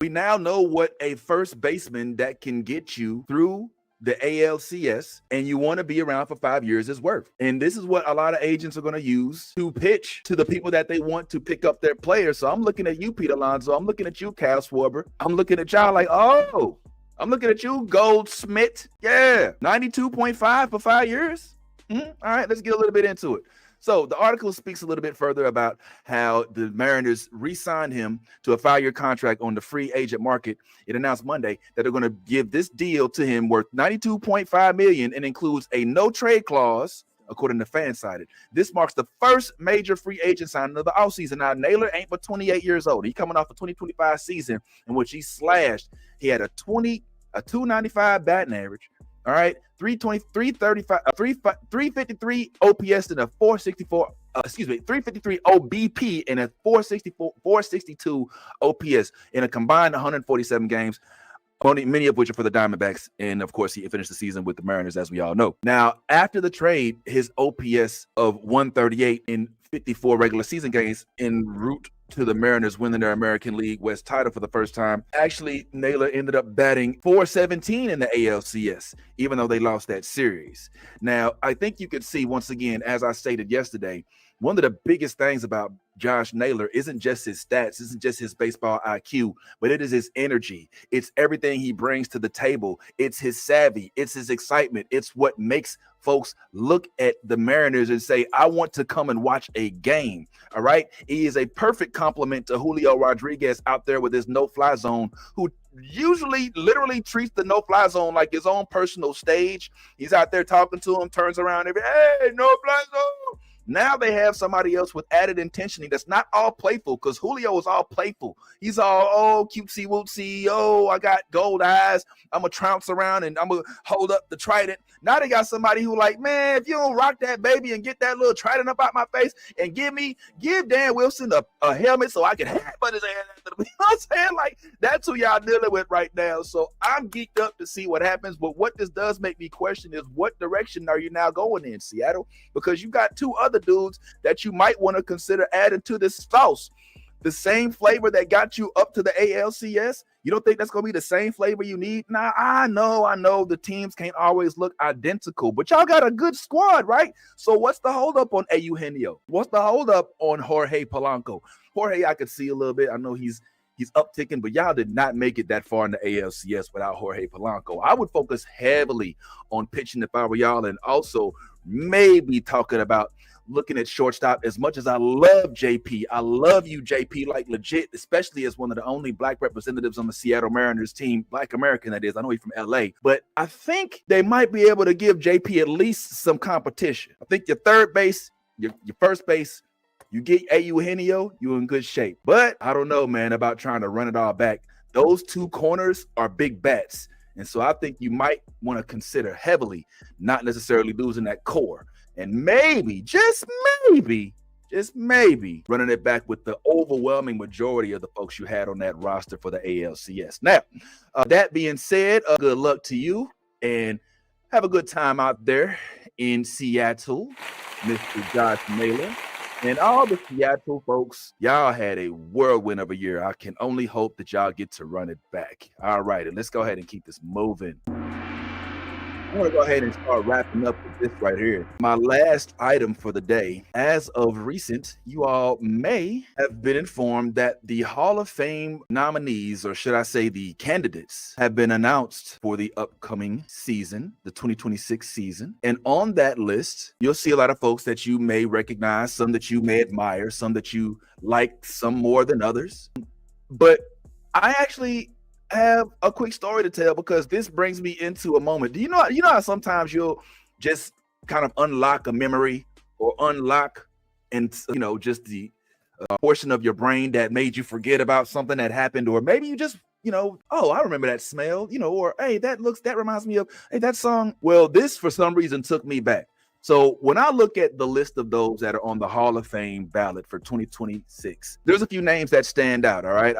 We now know what a first baseman that can get you through the ALCS and you want to be around for 5 years is worth. And this is what a lot of agents are going to use to pitch to the people that they want to pick up their players. So I'm looking at you, Pete Alonso. I'm looking at you, Cal Schwarber. I'm looking at y'all like, oh, I'm looking at you, Goldschmidt. Yeah, 92.5 for 5 years. All right, let's get a little bit into it. So the article speaks a little bit further about how the Mariners re-signed him to a 5-year contract on the free agent market. It announced Monday that they're going to give this deal to him worth $92.5 million and includes a no trade clause, according to Fansided. This marks the first major free agent signing of the offseason. Now, Naylor ain't but 28 years old. He's coming off a 2025 season in which he slashed. He had a 295 batting average. All right, 335, 353 OPS and a 353 OBP and a 462 OPS in a combined 147 games, many of which are for the Diamondbacks. And of course, he finished the season with the Mariners, as we all know. Now, after the trade, his OPS of 138 in 54 regular season games en route to the Mariners winning their American League West title for the first time. Actually, Naylor ended up batting .417 in the ALCS, even though they lost that series. Now, I think you could see, once again, as I stated yesterday, one of the biggest things about Josh Naylor isn't just his stats, isn't just his baseball IQ, but it is his energy. It's everything he brings to the table. It's his savvy. It's his excitement. It's what makes folks look at the Mariners and say, I want to come and watch a game. All right. He is a perfect complement to Julio Rodriguez out there with his no-fly zone, who usually literally treats the no-fly zone like his own personal stage. He's out there talking to him, turns around, hey, no-fly zone. Now they have somebody else with added intensity that's not all playful, because Julio is all playful. He's all, oh, cutesy wootsy. Oh, I got gold eyes. I'm going to trounce around and I'm going to hold up the trident. Now they got somebody who like, man, if you don't rock that baby and get that little trident up out my face and give Dan Wilson a helmet so I can headbutt his ass after the, you know what I'm saying? Like, that's who y'all dealing with right now. So I'm geeked up to see what happens. But what this does make me question is, what direction are you now going in, Seattle? Because you got two other dudes that you might want to consider adding to this sauce. The same flavor that got you up to the ALCS, you don't think that's going to be the same flavor you need? Nah, I know the teams can't always look identical, but y'all got a good squad, right? So what's the holdup on Eugenio? What's the holdup on Jorge Polanco? Jorge, I could see a little bit. I know he's upticking, but y'all did not make it that far in the ALCS without Jorge Polanco. I would focus heavily on pitching if I were y'all, and also maybe talking about looking at shortstop. As much as I love JP, I love you, JP, like legit, especially as one of the only black representatives on the Seattle Mariners team, black American that is. I know he's from LA, but I think they might be able to give JP at least some competition. I think your third base, your first base, you get Eugenio, you're in good shape. But I don't know, man, about trying to run it all back. Those two corners are big bats. And so I think you might want to consider heavily not necessarily losing that core. And maybe, just maybe, running it back with the overwhelming majority of the folks you had on that roster for the ALCS. Now, that being said, good luck to you and have a good time out there in Seattle, Mr. Josh Naylor. And all the Seattle folks, y'all had a whirlwind of a year. I can only hope that y'all get to run it back. All right, and let's go ahead and keep this moving. I want to go ahead and start wrapping up with this right here. My last item for the day. As of recent, you all may have been informed that the Hall of Fame nominees, or should I say the candidates, have been announced for the upcoming season, the 2026 season. And on that list, you'll see a lot of folks that you may recognize, some that you may admire, some that you like, some more than others. But I actually have a quick story to tell, because this brings me into a moment. Do you know how sometimes you'll just kind of unlock a memory or unlock and just the portion of your brain that made you forget about something that happened, or maybe you just oh, I remember that smell, or hey, that reminds me of that song. Well, this for some reason took me back. So when I look at the list of those that are on the Hall of Fame ballot for 2026, there's a few names that stand out. All right.